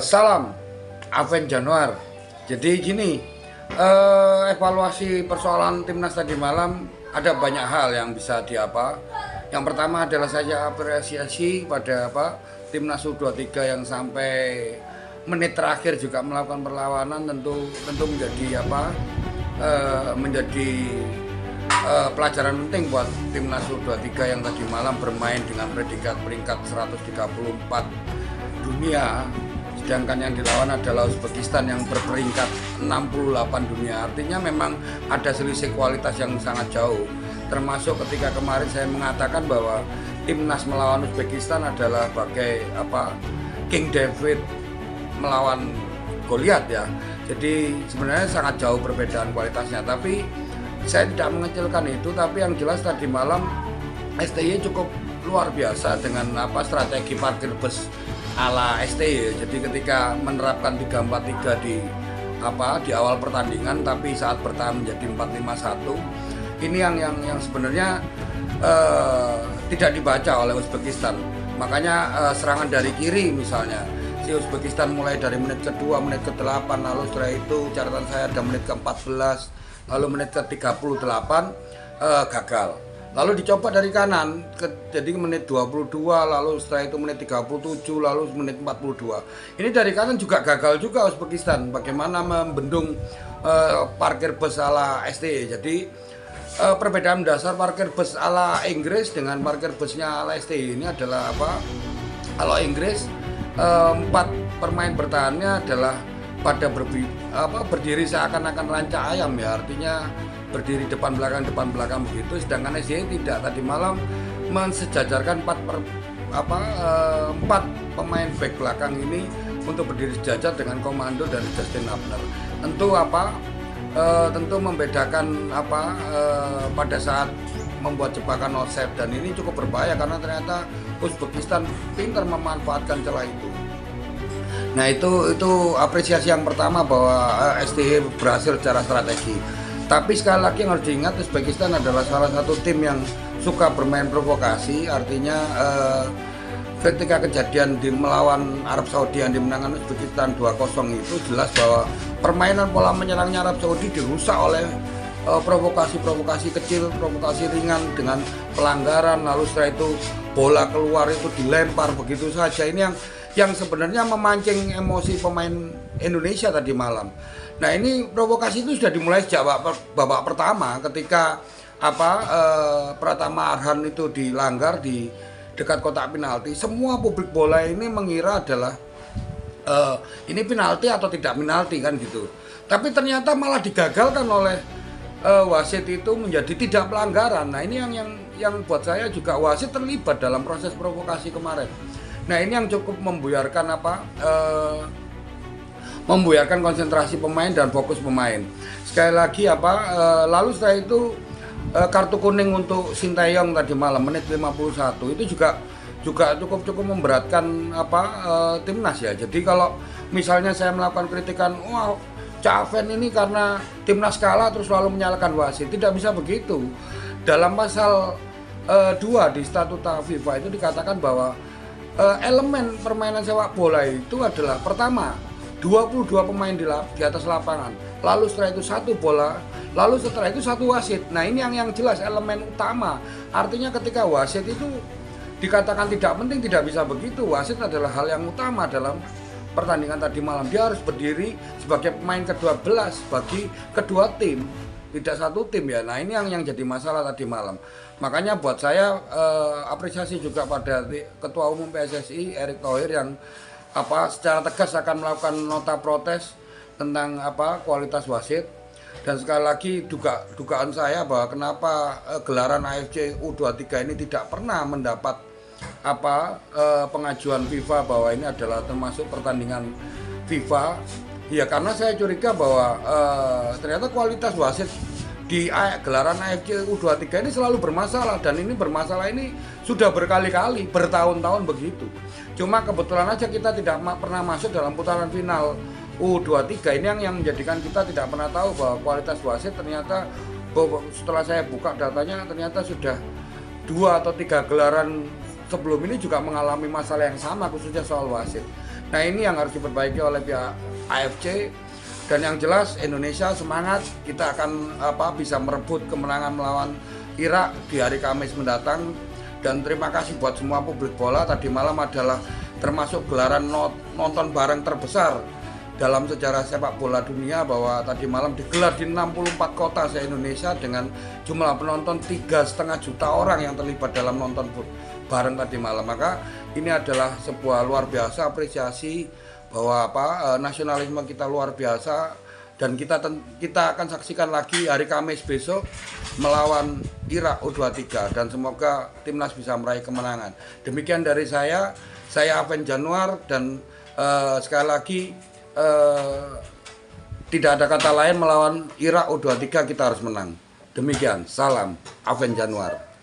Salam Aven Januar. Jadi gini, evaluasi persoalan timnas tadi malam ada banyak hal yang bisa diapa. Yang pertama adalah saya apresiasi pada timnas U23 yang sampai menit terakhir juga melakukan perlawanan, tentu menjadi menjadi pelajaran penting buat timnas U23 yang tadi malam bermain dengan predikat peringkat 134 dunia, sedangkan yang dilawan adalah Uzbekistan yang berperingkat 68 dunia. Artinya memang ada selisih kualitas yang sangat jauh, termasuk ketika kemarin saya mengatakan bahwa timnas melawan Uzbekistan adalah bagai King David melawan Goliat ya. Jadi sebenarnya sangat jauh perbedaan kualitasnya, tapi saya tidak mengecilkan itu. Tapi yang jelas tadi malam STY cukup luar biasa dengan strategi parkir bus ala STY. Jadi ketika menerapkan 3-4-3 di awal pertandingan, tapi saat bertahan menjadi 4-5-1, ini yang sebenarnya tidak dibaca oleh Uzbekistan. Makanya serangan dari kiri misalnya, si Uzbekistan mulai dari menit kedua, menit ke-8, lalu setelah itu catatan saya ada menit ke-14, lalu menit ke-38 gagal. Lalu dicoba dari kanan, jadi menit 22, lalu setelah itu menit 37, lalu menit 42. Ini dari kanan juga gagal juga Uzbekistan. Bagaimana membendung parkir bus ala STY. Jadi perbedaan dasar parkir bus ala Inggris dengan parkir busnya ala STY ini adalah Kalau Inggris 4 pemain bertahannya adalah pada berdiri seakan-akan rancak ayam ya, artinya berdiri depan belakang begitu. Sedangkan STY tidak, tadi malam mensejajarkan 4 pemain back belakang ini untuk berdiri sejajar dengan komando dari Justin Hubner. Tentu membedakan pada saat membuat jebakan offside, dan ini cukup berbahaya karena ternyata Uzbekistan pintar memanfaatkan celah itu. Nah itu apresiasi yang pertama bahwa STY berhasil secara strategi. Tapi sekali lagi yang harus diingat, Uzbekistan adalah salah satu tim yang suka bermain provokasi. Artinya ketika kejadian di melawan Arab Saudi yang dimenangkan Uzbekistan 2-0 itu jelas bahwa permainan pola menyerangnya Arab Saudi dirusak oleh provokasi kecil, provokasi ringan dengan pelanggaran, lalu setelah itu bola keluar itu dilempar begitu saja. Ini yang sebenarnya memancing emosi pemain Indonesia tadi malam. Nah ini provokasi itu sudah dimulai sejak babak pertama ketika Pratama Arhan itu dilanggar di dekat kotak penalti. Semua publik bola ini mengira adalah ini penalti atau tidak penalti kan gitu. Tapi ternyata malah digagalkan oleh wasit itu menjadi tidak pelanggaran. Nah ini yang buat saya juga wasit terlibat dalam proses provokasi kemarin. Nah ini yang cukup membuyarkan konsentrasi pemain dan fokus pemain. Sekali lagi lalu setelah itu kartu kuning untuk Sinteyong tadi malam menit 51 itu juga cukup memberatkan timnas ya. Jadi kalau misalnya saya melakukan kritikan, wah Caven ini karena timnas kalah terus selalu menyalahkan wasit, tidak bisa begitu. Dalam pasal 2 di statuta FIFA itu dikatakan bahwa elemen permainan sepak bola itu adalah pertama 22 pemain di atas lapangan, lalu setelah itu 1 bola, lalu setelah itu 1 wasit. Nah ini yang jelas elemen utama. Artinya ketika wasit itu dikatakan tidak penting, tidak bisa begitu. Wasit adalah hal yang utama dalam pertandingan tadi malam. Dia harus berdiri sebagai pemain ke-12 bagi kedua tim, tidak satu tim ya. Nah ini yang jadi masalah tadi malam. Makanya buat saya apresiasi juga pada Ketua Umum PSSI Erick Thohir yang secara tegas akan melakukan nota protes tentang kualitas wasit. Dan sekali lagi dugaan saya bahwa kenapa gelaran AFC U23 ini tidak pernah mendapat pengajuan FIFA bahwa ini adalah termasuk pertandingan FIFA ya, karena saya curiga bahwa ternyata kualitas wasit di gelaran AFC U23 ini selalu bermasalah, dan ini bermasalah ini sudah berkali-kali, bertahun-tahun begitu. Cuma kebetulan aja kita tidak pernah masuk dalam putaran final U23. Ini yang menjadikan kita tidak pernah tahu bahwa kualitas wasit ternyata setelah saya buka datanya ternyata sudah 2 atau 3 gelaran sebelum ini juga mengalami masalah yang sama, khususnya soal wasit. Nah ini yang harus diperbaiki oleh pihak AFC, dan yang jelas Indonesia semangat, kita akan bisa merebut kemenangan melawan Irak di hari Kamis mendatang. Dan terima kasih buat semua publik bola. Tadi malam adalah termasuk gelaran nonton bareng terbesar dalam sejarah sepak bola dunia, bahwa tadi malam digelar di 64 kota se-Indonesia dengan jumlah penonton 3,5 juta orang yang terlibat dalam nonton bareng tadi malam. Maka ini adalah sebuah luar biasa apresiasi bahwa nasionalisme kita luar biasa, dan kita akan saksikan lagi hari Kamis besok melawan Irak U23, dan semoga timnas bisa meraih kemenangan. Demikian dari saya Aven Januar, dan sekali lagi tidak ada kata lain, melawan Irak U23 kita harus menang. Demikian, salam Aven Januar.